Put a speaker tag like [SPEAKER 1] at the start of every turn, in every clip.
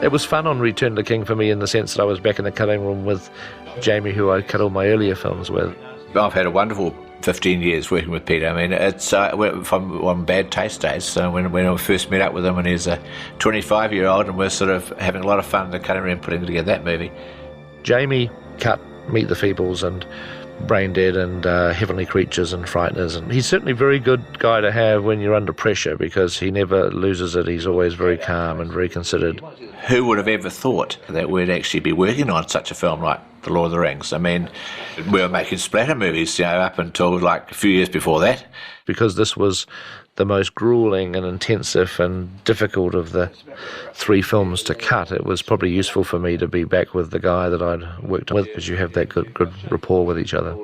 [SPEAKER 1] It was fun on Return of the King for me in the sense that I was back in the cutting room with Jamie, who I cut all my earlier films with.
[SPEAKER 2] I've had a wonderful 15 years working with Peter. I mean, it's from one bad taste days. So when I first met up with him when he was a 25-year-old, and we're sort of having a lot of fun in the cutting room putting together that movie.
[SPEAKER 1] Jamie cut Meet the Feebles and Brain Dead and Heavenly Creatures and Frighteners, and he's certainly a very good guy to have when you're under pressure because he never loses it. He's always very calm and very considered.
[SPEAKER 2] Who would have ever thought that we'd actually be working on such a film like The Lord of the Rings? I mean, we were making splatter movies, up until like a few years before that.
[SPEAKER 1] Because this was the most grueling and intensive and difficult of the 3 films to cut, it was probably useful for me to be back with the guy that I'd worked with, because you have that good rapport with each other.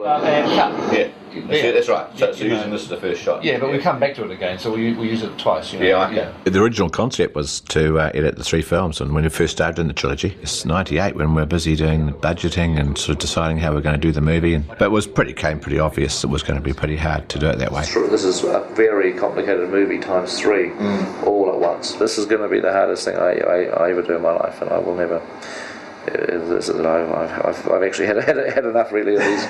[SPEAKER 2] Yeah, that's right. So using this as the first shot.
[SPEAKER 1] Yeah, but we come back to it again, so we use it twice.
[SPEAKER 2] Yeah. The original concept was to edit the 3 films, and when we first started in the trilogy, it's 98 when we were busy doing the budgeting and sort of deciding how we're going to do the movie. But it was came pretty obvious it was going to be pretty hard to do it that way.
[SPEAKER 3] This is a very complicated movie times 3, all at once. This is going to be the hardest thing I ever do in my life, and I will never. I've actually had enough really of these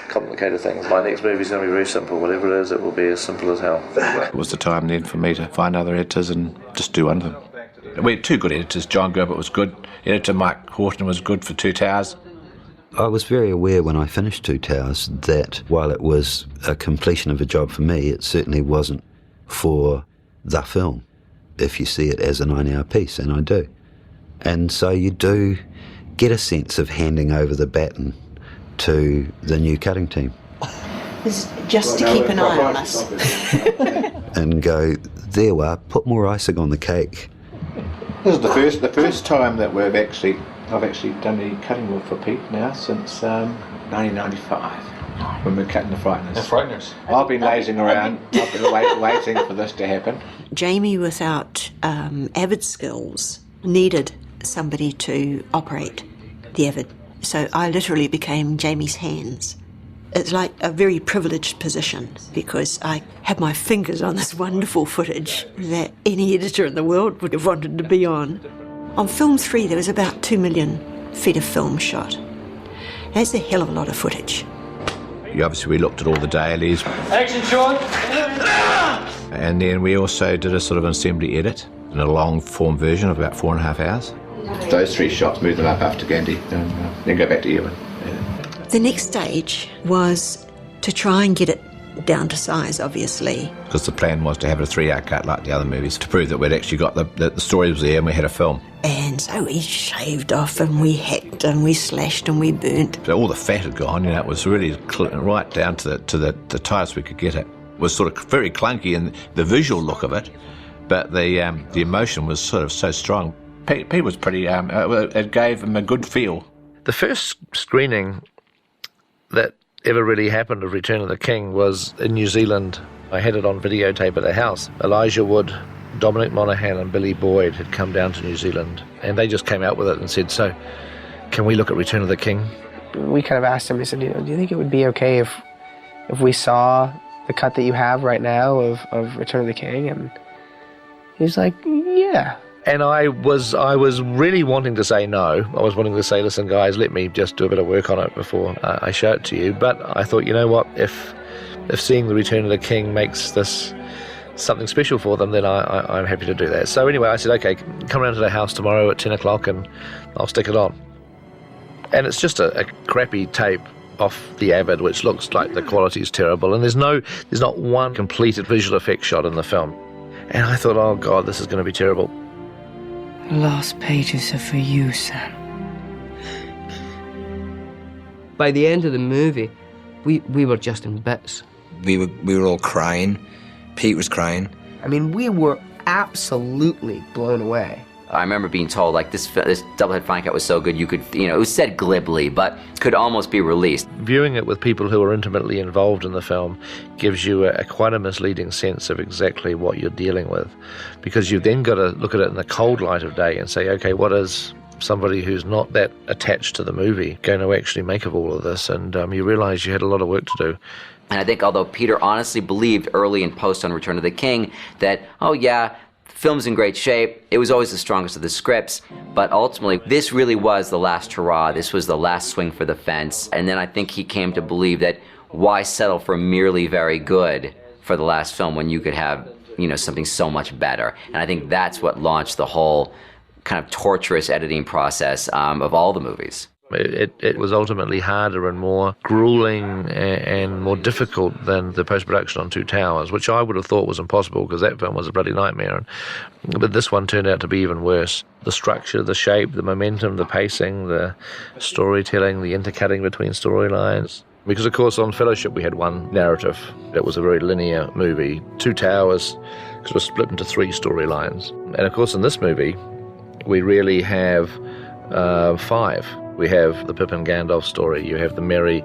[SPEAKER 3] complicated things. My next movie is going to be very simple. Whatever it is, it will be as simple as hell.
[SPEAKER 2] It was the time then for me to find other editors and just do one of them. We had 2 good editors. John Gilbert was good. Editor Mike Horton was good for 2 Towers.
[SPEAKER 4] I was very aware when I finished 2 Towers that while it was a completion of a job for me, it certainly wasn't for the film, if you see it as a 9-hour piece, and I do. And so you do get a sense of handing over the baton to the new cutting team.
[SPEAKER 5] Just to keep an eye on us.
[SPEAKER 4] And go, there we are, put more icing on the cake.
[SPEAKER 2] This is the first time that I've actually done any cutting work for Pete now since 1995, when we're cutting the Frighteners.
[SPEAKER 1] The Frighteners.
[SPEAKER 2] I've been lazing around, I've been waiting for this to happen.
[SPEAKER 5] Jamie, without Avid skills, needed somebody to operate the Avid. So I literally became Jamie's hands. It's like a very privileged position because I had my fingers on this wonderful footage that any editor in the world would have wanted to be on. On film 3, there was about 2 million feet of film shot. That's a hell of a lot of footage.
[SPEAKER 2] Obviously, we looked at all the dailies.
[SPEAKER 6] Action, Sean!
[SPEAKER 2] And then we also did a sort of an assembly edit in a long-form version of about 4.5 hours. Those 3 shots, move them up after Gandhi, and then go back to Ewan. Yeah.
[SPEAKER 5] The next stage was to try and get it down to size, obviously.
[SPEAKER 2] Because the plan was to have a 3-hour cut like the other movies to prove that we'd actually got the story was there and we had a film.
[SPEAKER 5] And so we shaved off and we hacked and we slashed and we burnt.
[SPEAKER 2] So all the fat had gone, it was really right down to the tightest we could get it. It was sort of very clunky in the visual look of it, but the emotion was sort of so strong. Pete was pretty, it gave him a good feel.
[SPEAKER 1] The first screening that ever really happened of Return of the King was in New Zealand. I had it on videotape at a house. Elijah Wood, Dominic Monaghan and Billy Boyd had come down to New Zealand, and they just came out with it and said, so can we look at Return of the King?
[SPEAKER 6] We kind of asked him, we said, do you think it would be okay if we saw the cut that you have right now of Return of the King? And he's like, yeah.
[SPEAKER 1] And I was really wanting to say no. I was wanting to say, listen, guys, let me just do a bit of work on it before I show it to you. But I thought, you know what, if seeing the Return of the King makes this something special for them, then I'm happy to do that. So anyway, I said, okay, come around to the house tomorrow at 10 o'clock and I'll stick it on. And it's just a crappy tape off the Avid, which looks like the quality is terrible. And there's not one completed visual effects shot in the film. And I thought, oh God, this is going to be terrible.
[SPEAKER 7] The last pages are for you, Sam.
[SPEAKER 8] By the end of the movie, we were just in bits.
[SPEAKER 9] We were all crying. Pete was crying.
[SPEAKER 8] I mean, we were absolutely blown away.
[SPEAKER 10] I remember being told, like, this Doublehead Fine Cut was so good you could, it was said glibly, but could almost be released.
[SPEAKER 1] Viewing it with people who are intimately involved in the film gives you quite a misleading sense of exactly what you're dealing with, because you've then got to look at it in the cold light of day and say, okay, what is somebody who's not that attached to the movie going to actually make of all of this? And you realise you had a lot of work to do.
[SPEAKER 10] And I think although Peter honestly believed early in post on Return of the King that, oh yeah, film's in great shape. It was always the strongest of the scripts, but ultimately this really was the last hurrah. This was the last swing for the fence. And then I think he came to believe that why settle for merely very good for the last film when you could have, you know, something so much better. And I think that's what launched the whole kind of torturous editing process of all the movies.
[SPEAKER 1] It was ultimately harder and more grueling and more difficult than the post-production on Two Towers, which I would have thought was impossible because that film was a bloody nightmare. But this one turned out to be even worse. The structure, the shape, the momentum, the pacing, the storytelling, the intercutting between storylines. Because, of course, on Fellowship we had one narrative. It was a very linear movie. Two Towers was split into three storylines. And, of course, in this movie we really have five. We have the Pippin Gandalf story, you have the Merry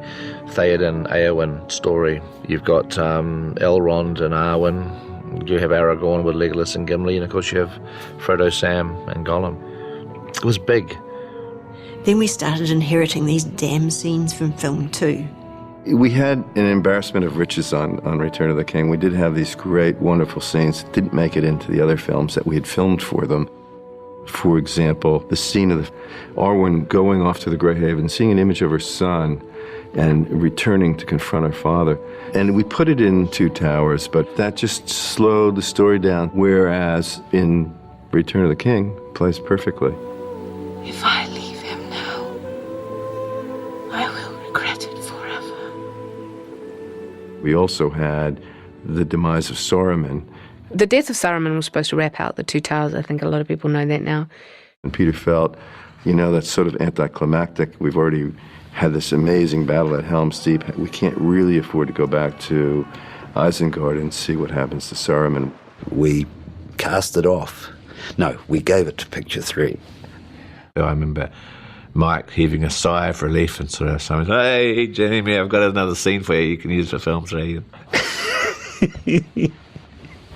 [SPEAKER 1] Theoden Eowyn story, you've got Elrond and Arwen, you have Aragorn with Legolas and Gimli, and of course you have Frodo, Sam and Gollum. It was big.
[SPEAKER 5] Then we started inheriting these damn scenes from film 2.
[SPEAKER 11] We had an embarrassment of riches on Return of the King. We did have these great, wonderful scenes that didn't make it into the other films that we had filmed for them. For example, the scene of Arwen going off to the Greyhaven, seeing an image of her son and returning to confront her father. And we put it in Two Towers, but that just slowed the story down, whereas in Return of the King, it plays perfectly.
[SPEAKER 7] If I leave him now, I will regret it forever.
[SPEAKER 11] We also had the demise of Saruman.
[SPEAKER 12] The death of Saruman was supposed to wrap out the Two Towers. I think a lot of people know that now.
[SPEAKER 11] And Peter felt, you know, that's sort of anticlimactic. We've already had this amazing battle at Helm's Deep. We can't really afford to go back to Isengard and see what happens to Saruman.
[SPEAKER 4] We cast it off. No, we gave it to Picture 3.
[SPEAKER 2] I remember Mike heaving a sigh of relief and sort of saying, "Hey, Jamie, I've got another scene for you can use for film 3.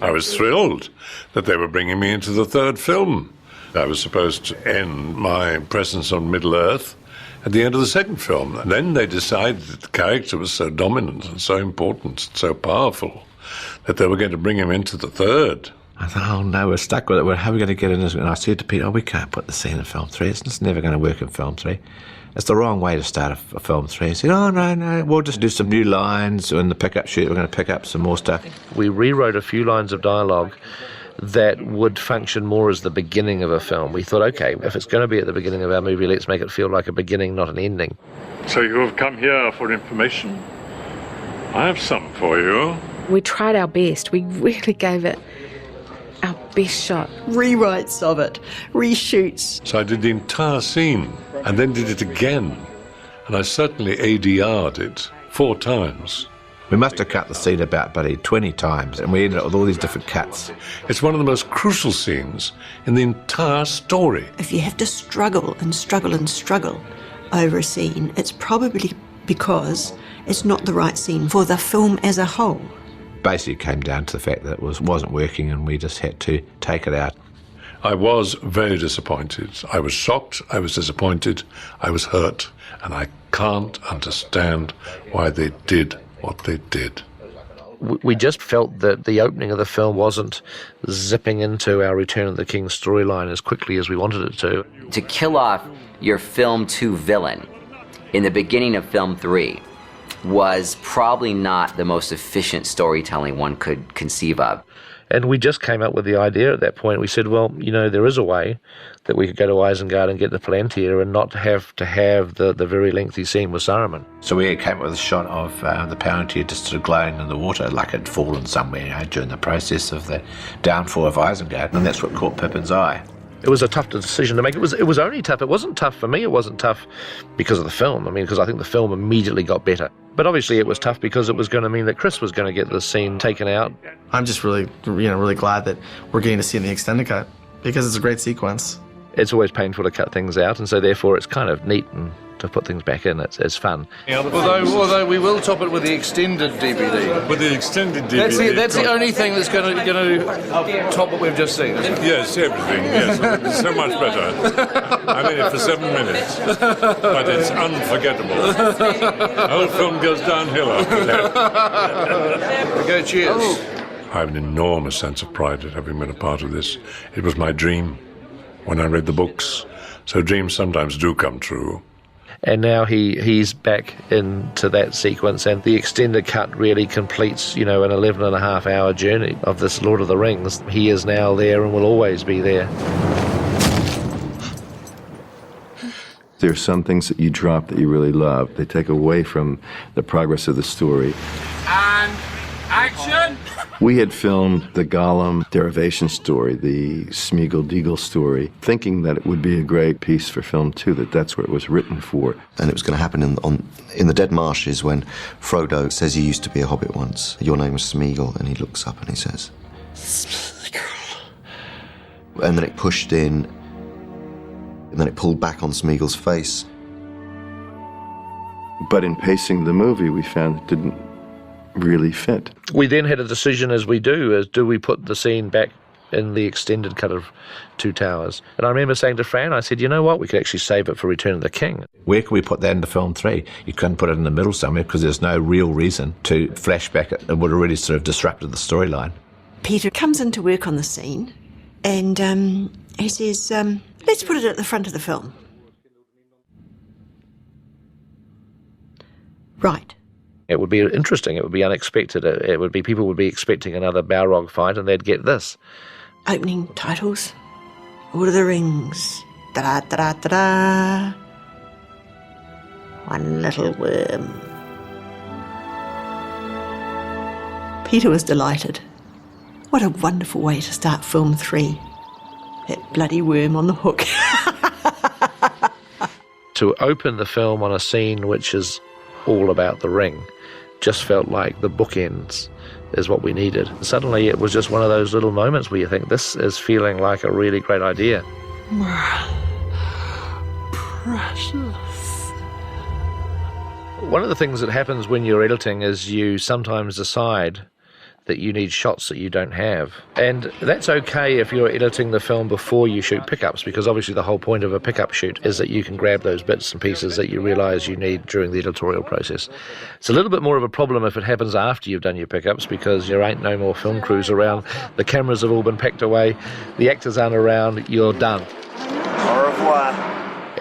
[SPEAKER 13] I was thrilled that they were bringing me into the third film. I was supposed to end my presence on Middle-earth at the end of the second film. And then they decided that the character was so dominant and so important and so powerful that they were going to bring him into the third.
[SPEAKER 2] I thought, oh no, we're stuck with it. How are we going to get in this? And I said to Peter, we can't put the scene in film 3. It's just never going to work in film 3. It's the wrong way to start a film 3. He said, oh, no, we'll just do some new lines in the pickup sheet. We're going to pick up some more stuff.
[SPEAKER 1] We rewrote a few lines of dialogue that would function more as the beginning of a film. We thought, okay, if it's going to be at the beginning of our movie, let's make it feel like a beginning, not an ending.
[SPEAKER 13] So you have come here for information? I have some for you.
[SPEAKER 12] We tried our best. We really gave it our best shot.
[SPEAKER 5] Rewrites of it, reshoots.
[SPEAKER 13] So I did the entire scene and then did it again. And I certainly ADR'd it 4 times.
[SPEAKER 2] We must have cut the scene about 20 times, and we ended up with all these different cuts.
[SPEAKER 13] It's one of the most crucial scenes in the entire story.
[SPEAKER 5] If you have to struggle and struggle and struggle over a scene, it's probably because it's not the right scene for the film as a whole.
[SPEAKER 2] Basically, it came down to the fact that it wasn't working, and we just had to take it out.
[SPEAKER 13] I was very disappointed. I was shocked, I was disappointed, I was hurt, and I can't understand why they did what they did.
[SPEAKER 1] We just felt that the opening of the film wasn't zipping into our Return of the King storyline as quickly as we wanted it to.
[SPEAKER 10] To kill off your film 2 villain in the beginning of film 3 was probably not the most efficient storytelling one could conceive of.
[SPEAKER 1] And we just came up with the idea at that point. We said, well, you know, there is a way that we could go to Isengard and get the Palantir and not have to have the very lengthy scene with Saruman.
[SPEAKER 2] So we came up with a shot of the Palantir just sort of glowing in the water like it had fallen somewhere, you know, during the process of the downfall of Isengard, and that's what caught Pippin's eye.
[SPEAKER 1] It was a tough decision to make. It was only tough. It wasn't tough for me. It wasn't tough because of the film. I mean, because I think the film immediately got better. But obviously it was tough because it was going to mean that Chris was going to get the scene taken out.
[SPEAKER 14] I'm just really glad that we're getting to see it in the extended cut because it's a great sequence.
[SPEAKER 1] It's always painful to cut things out, and so therefore it's kind of neat and to put things back in. It's fun.
[SPEAKER 15] Although we will top it with the extended DVD.
[SPEAKER 13] With the extended DVD.
[SPEAKER 15] That's the only thing that's going to top what we've just seen, isn't it?
[SPEAKER 13] Yes, everything. Yes, it's so much better. I'm in it for 7 minutes, but it's unforgettable. The whole film goes downhill after that.
[SPEAKER 15] Go, cheers.
[SPEAKER 13] I have an enormous sense of pride at having been a part of this. It was my dream when I read the books. So dreams sometimes do come true.
[SPEAKER 1] And now he's back into that sequence, and the extended cut really completes, an 11.5-hour journey of this Lord of the Rings. He is now there and will always be there.
[SPEAKER 11] There are some things that you drop that you really love. They take away from the progress of the story.
[SPEAKER 16] And action!
[SPEAKER 11] We had filmed the Gollum derivation story, the Smeagol-Deagle story, thinking that it would be a great piece for film too, that's what it was written for.
[SPEAKER 17] And it was going to happen in the Dead Marshes when Frodo says he used to be a hobbit once. Your name was Smeagol, and he looks up and he says, Smeagol. And then it pushed in, and then it pulled back on Smeagol's face.
[SPEAKER 11] But in pacing the movie, we found it didn't really fit.
[SPEAKER 1] We then had a decision, as we do we put the scene back in the extended cut of Two Towers? And I remember saying to Fran, I said, you know what, we could actually save it for Return of the King.
[SPEAKER 2] Where can we put that into film 3? You couldn't put it in the middle somewhere because there's no real reason to flashback it. It would have really sort of disrupted the storyline.
[SPEAKER 5] Peter comes in to work on the scene, and he says, let's put it at the front of the film. Right.
[SPEAKER 1] It would be interesting, it would be unexpected, it would be, people would be expecting another Balrog fight and they'd get this.
[SPEAKER 5] Opening titles, Lord of the Rings, da-da-da-da-da-da, One Little Worm. Peter was delighted. What a wonderful way to start film 3. That bloody worm on the hook.
[SPEAKER 1] To open the film on a scene which is all about the ring just felt like the bookends is what we needed. Suddenly it was just one of those little moments where you think, this is feeling like a really great idea.
[SPEAKER 16] Precious.
[SPEAKER 1] One of the things that happens when you're editing is you sometimes decide that you need shots that you don't have. And that's okay if you're editing the film before you shoot pickups, because obviously the whole point of a pickup shoot is that you can grab those bits and pieces that you realise you need during the editorial process. It's a little bit more of a problem if it happens after you've done your pickups, because there ain't no more film crews around, the cameras have all been packed away, the actors aren't around, you're done.
[SPEAKER 16] Au revoir.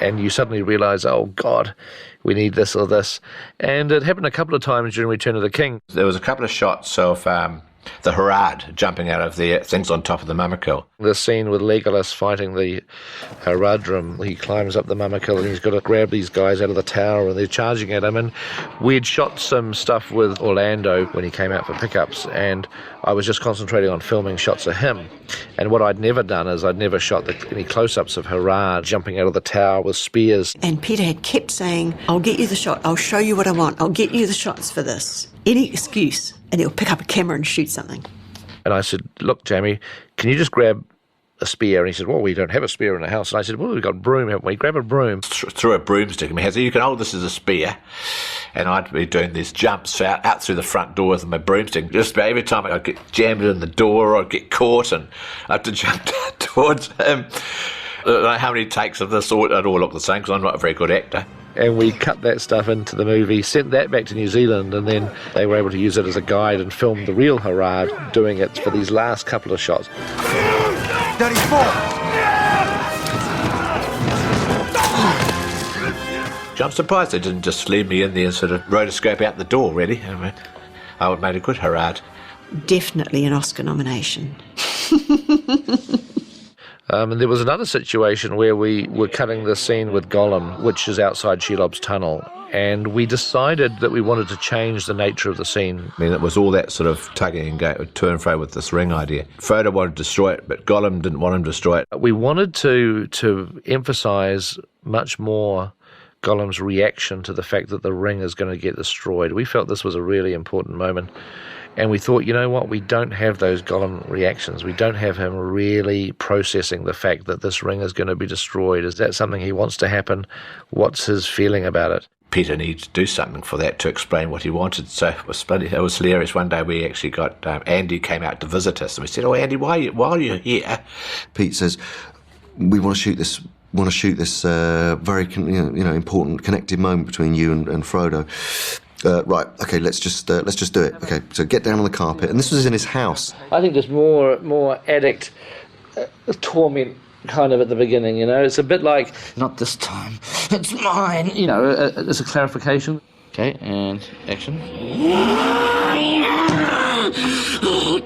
[SPEAKER 1] And you suddenly realise, oh God, we need this or this. And it happened a couple of times during Return of the King.
[SPEAKER 2] There was a couple of shots of the Harad jumping out of the things on top of the Mamakill.
[SPEAKER 1] The scene with Legolas fighting the Haradrim, he climbs up the Mamakill and he's got to grab these guys out of the tower and they're charging at him. And we'd shot some stuff with Orlando when he came out for pickups, and I was just concentrating on filming shots of him. And what I'd never done is I'd never shot any close-ups of Harad jumping out of the tower with spears.
[SPEAKER 5] And Peter had kept saying, I'll get you the shot, I'll show you what I want, I'll get you the shots for this. Any excuse, and he'll pick up a camera and shoot something.
[SPEAKER 1] And I said, look, Jamie, can you just grab a spear? And he said, well, we don't have a spear in the house. And I said, well, we've got a broom, haven't we? Grab a broom.
[SPEAKER 2] Threw a broomstick at me. He said, you can hold this as a spear. And I'd be doing these jumps out through the front door with my broomstick. Just about every time I'd get jammed in the door or I'd get caught and I had to jump towards him. I don't know how many takes of this, it all looked the same because I'm not a very good actor.
[SPEAKER 1] And we cut that stuff into the movie, sent that back to New Zealand, and then they were able to use it as a guide and film the real Harad doing it for these last couple of shots.
[SPEAKER 16] 34!
[SPEAKER 2] I'm surprised they didn't just leave me in there and sort of rotoscope out the door, really. I mean, I would have made a good Harad.
[SPEAKER 5] Definitely an Oscar nomination.
[SPEAKER 1] And there was another situation where we were cutting the scene with Gollum, which is outside Shelob's tunnel, and we decided that we wanted to change the nature of the scene.
[SPEAKER 2] I mean, it was all that sort of tugging and go to and fro with this ring idea. Frodo wanted to destroy it, but Gollum didn't want him to destroy it.
[SPEAKER 1] We wanted to emphasise much more Gollum's reaction to the fact that the ring is going to get destroyed. We felt this was a really important moment. And we thought, you know what, we don't have those Gollum reactions. We don't have him really processing the fact that this ring is going to be destroyed. Is that something he wants to happen? What's his feeling about it?
[SPEAKER 2] Peter needed to do something for that to explain what he wanted. So it was hilarious. One day we actually got Andy came out to visit us, and we said, "Oh, Andy, why are you here?"
[SPEAKER 17] Pete says, "We want to shoot this. Very important connective moment between you and Frodo." Right, okay, let's just do it. Okay, so get down on the carpet. And this was in his house.
[SPEAKER 1] I think there's more addict torment kind of at the beginning, you know. It's a bit like, not this time, it's mine, you know, it's a clarification. Okay, and action.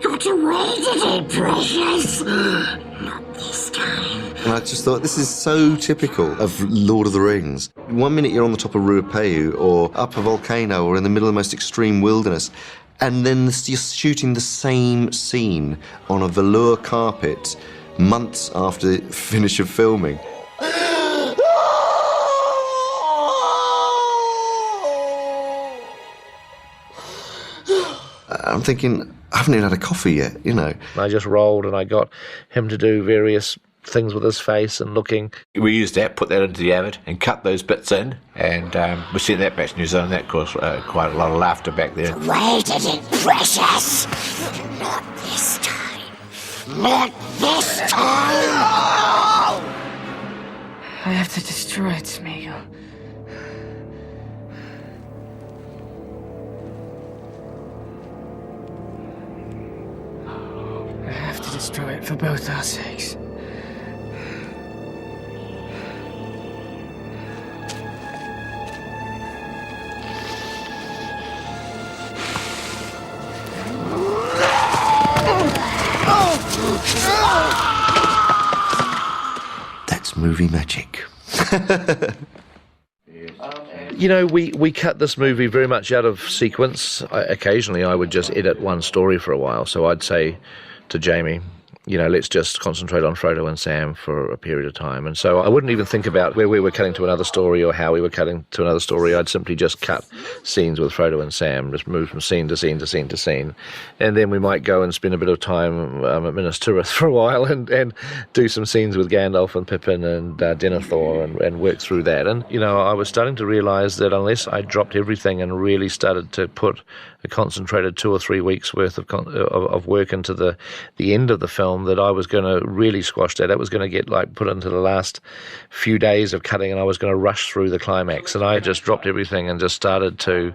[SPEAKER 16] Got away today, precious. Not this time.
[SPEAKER 17] And I just thought, this is so typical of Lord of the Rings. 1 minute you're on the top of Ruapeu or up a volcano or in the middle of the most extreme wilderness, and then you're shooting the same scene on a velour carpet months after the finish of filming. I'm thinking, I haven't even had a coffee yet, you know.
[SPEAKER 1] I just rolled and I got him to do various things with his face and looking.
[SPEAKER 2] We used that, put that into the Avid and cut those bits in, and we sent that back to New Zealand. That caused quite a lot of laughter back there.
[SPEAKER 16] Waited it, precious. Not this time. Not this time.
[SPEAKER 7] I have to destroy it, Smeagol. I have to destroy it for both our sakes.
[SPEAKER 17] That's movie magic.
[SPEAKER 1] You know, we cut this movie very much out of sequence. Occasionally I would just edit one story for a while, so I'd say to Jamie, you know, let's just concentrate on Frodo and Sam for a period of time. And so I wouldn't even think about where we were cutting to another story or how we were cutting to another story. I'd simply just cut scenes with Frodo and Sam, just move from scene to scene to scene to scene. And then we might go and spend a bit of time at Minas Tirith for a while and do some scenes with Gandalf and Pippin and Denethor and work through that. And, you know, I was starting to realise that unless I dropped everything and really started to put a concentrated 2 or 3 weeks worth of work into the end of the film, that I was going to really squash that. It was going to get put into the last few days of cutting, and I was going to rush through the climax. And I just dropped everything and just started to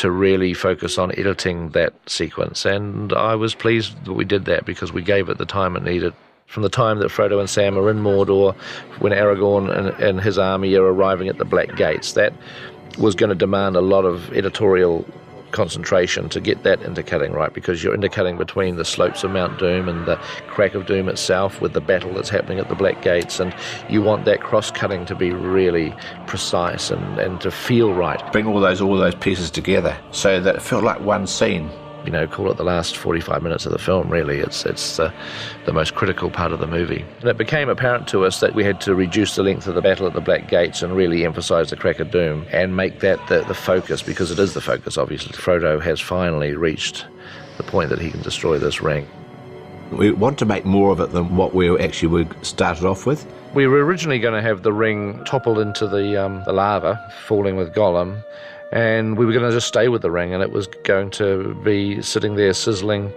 [SPEAKER 1] really focus on editing that sequence. And I was pleased that we did that because we gave it the time it needed. From the time that Frodo and Sam are in Mordor, when Aragorn and his army are arriving at the Black Gates, that was going to demand a lot of editorial concentration to get that intercutting right, because you're intercutting between the slopes of Mount Doom and the crack of Doom itself with the battle that's happening at the Black Gates, and you want that cross-cutting to be really precise and to feel right.
[SPEAKER 2] Bring all those pieces together so that it felt like one scene.
[SPEAKER 1] You know, call it the last 45 minutes of the film, really. It's the most critical part of the movie. And it became apparent to us that we had to reduce the length of the battle at the Black Gates and really emphasise the crack of Doom and make that the focus, because it is the focus, obviously. Frodo has finally reached the point that he can destroy this ring.
[SPEAKER 2] We want to make more of it than what we actually started off with.
[SPEAKER 1] We were originally going to have the ring toppled into the lava, falling with Gollum, and we were going to just stay with the ring, and it was going to be sitting there sizzling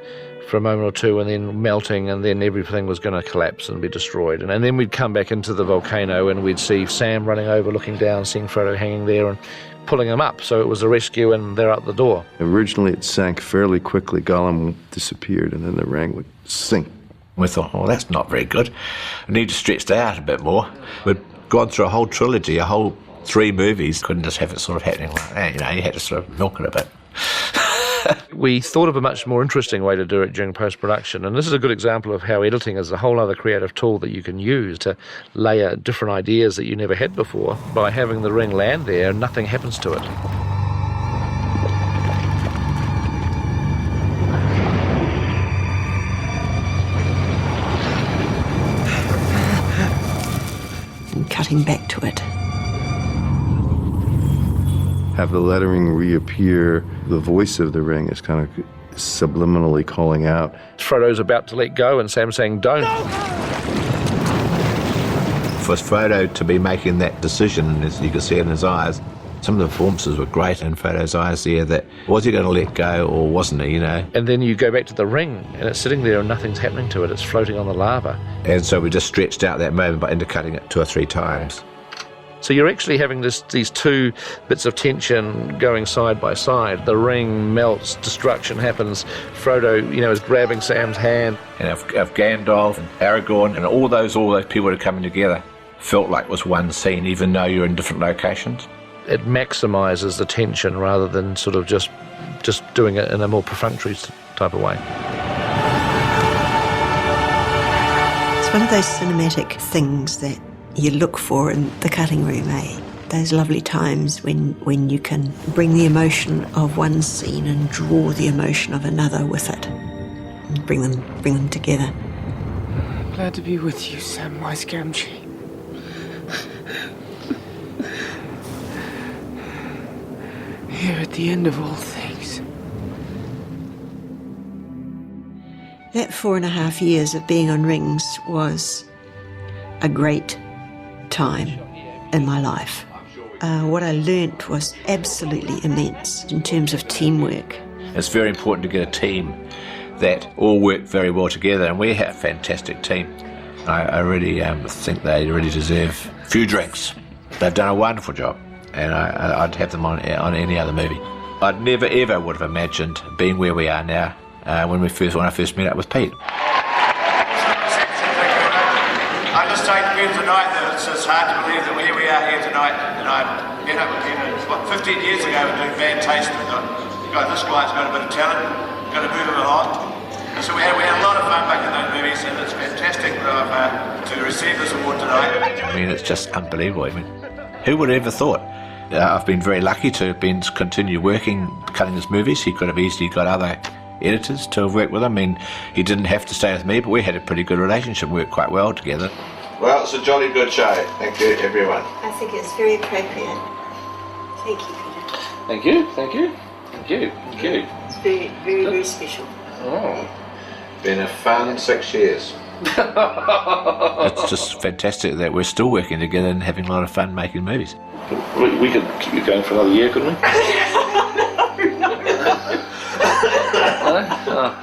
[SPEAKER 1] for a moment or two and then melting, and then everything was going to collapse and be destroyed. And then we'd come back into the volcano and we'd see Sam running over, looking down, seeing Frodo hanging there and pulling him up. So it was a rescue and they're out the door.
[SPEAKER 11] Originally it sank fairly quickly. Gollum disappeared and then the ring would sink.
[SPEAKER 2] We thought, oh, that's not very good. We need to stretch that out a bit more. We'd gone through a whole trilogy, a whole 3 movies. Couldn't just have it sort of happening like that, you know, you had to sort of milk it a bit.
[SPEAKER 1] We thought of a much more interesting way to do it during post-production, and this is a good example of how editing is a whole other creative tool that you can use to layer different ideas that you never had before. By having the ring land there, nothing happens to it.
[SPEAKER 5] And cutting back to it.
[SPEAKER 11] Have the lettering reappear. The voice of the ring is kind of subliminally calling out.
[SPEAKER 1] Frodo's about to let go and Sam's saying, don't.
[SPEAKER 2] For Frodo to be making that decision, and as you can see in his eyes, some of the performances were great in Frodo's eyes there, that was he going to let go or wasn't he, you know?
[SPEAKER 1] And then you go back to the ring and it's sitting there and nothing's happening to it, it's floating on the lava.
[SPEAKER 2] And so we just stretched out that moment by intercutting it 2 or 3 times.
[SPEAKER 1] So you're actually having these two bits of tension going side by side. The ring melts, destruction happens. Frodo, is grabbing Sam's hand.
[SPEAKER 2] And if Gandalf and Aragorn and all those people that are coming together felt like it was one scene, even though you're in different locations.
[SPEAKER 1] It maximises the tension rather than sort of just doing it in a more perfunctory type of way.
[SPEAKER 5] It's one of those cinematic things that you look for in the cutting room, those lovely times when you can bring the emotion of one scene and draw the emotion of another with it, and bring them together.
[SPEAKER 6] Glad to be with you, Samwise Gamgee. Here at the end of all things.
[SPEAKER 5] That 4.5 years of being on Rings was a great time in my life. What I learnt was absolutely immense in terms of teamwork.
[SPEAKER 2] It's very important to get a team that all work very well together, and we have a fantastic team. I really think they really deserve a few drinks. They've done a wonderful job, and I'd have them on any other movie. I'd never ever would have imagined being where we are now when I first met up with Pete.
[SPEAKER 18] I just take the view tonight that it's just hard to believe that here we are here tonight, and I met up with him 15 years ago and doing Van Taste. This guy's got a bit of talent, got to move him along. And so we had a lot of fun making those movies, and it's fantastic to receive this award tonight.
[SPEAKER 2] I mean, it's just unbelievable. I mean, who would have ever thought? I've been very lucky to have been continue working, cutting his movies. He could have easily got other editors to have worked with him. I mean, he didn't have to stay with me, but we had a pretty good relationship, worked quite well together. Well, it's a jolly good show. Thank you, everyone.
[SPEAKER 5] I think it's very appropriate. Thank you, Peter.
[SPEAKER 1] Thank you, thank you, thank you, thank you.
[SPEAKER 5] It's very, very, very special.
[SPEAKER 2] Oh. Been a fun 6 years. It's just fantastic that we're still working together and having a lot of fun making movies.
[SPEAKER 1] We could keep you going for another year, couldn't we? No?